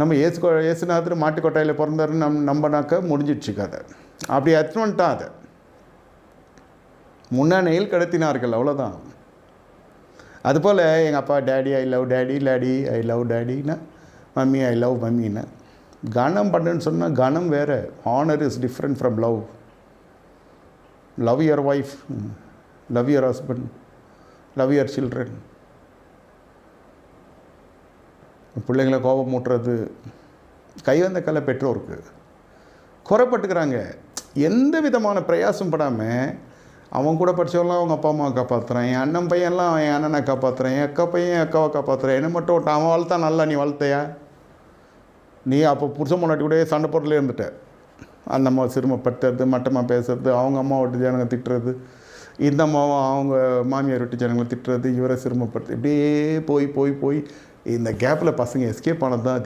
நம்ம ஏசுநாதர் மாட்டுக்கொட்டாயில் பிறந்தாருன்னு நம்பினாக்க முடிஞ்சிடுச்சு கதை. அப்படி எடுத்துன்னு வந்துட்டான் அதை. முன்னானையில் கடத்தினார்கள், அவ்வளோதான். அதுபோல் எங்கள் அப்பா daddy I love daddy, lady I love டேடின்னா, மம்மி ஐ லவ் மம்மின்னா. கனம் பண்ணுன்னு சொன்னால் கனம் வேறு. Honour is different from love. Love your wife, love your husband, love your children. பிள்ளைங்களை கோபம் மூட்டுறது கை வந்த கலை பெற்றோருக்கு குறைப்பட்டுக்கிறாங்க. எந்த விதமான பிரயாசம் படாமல் அவன் கூட படித்தவெல்லாம் அவங்க அப்பா அம்மாவை காப்பாற்றுறான், என் அண்ணன் பையன்லாம் என் அண்ணனை காப்பாற்றுறேன், என் அக்கா பையன் என் அக்காவை காப்பாற்றுறேன், என்ன மட்டும் விட்டான். அவன் வளர்த்தா நல்லா, நீ வளர்த்தையா? நீ அப்போ புருஷன் முன்னாடி கூட சண்டை போட்டுலே இருந்துட்ட. அந்த அம்மாவை சிறுமப்படுத்துறது, மட்டமாக பேசுறது, அவங்க அம்மா விட்டு ஜனங்களை திட்டுறது, இந்த அம்மாவை அவங்க மாமியார் விட்டு ஜனங்களை திட்டுறது, இவரை சிறுமப்படுத்து, இப்படியே போய் போய் போய் இந்த கேப்பில் பசங்க எஸ்கேப் ஆனது தான் அது.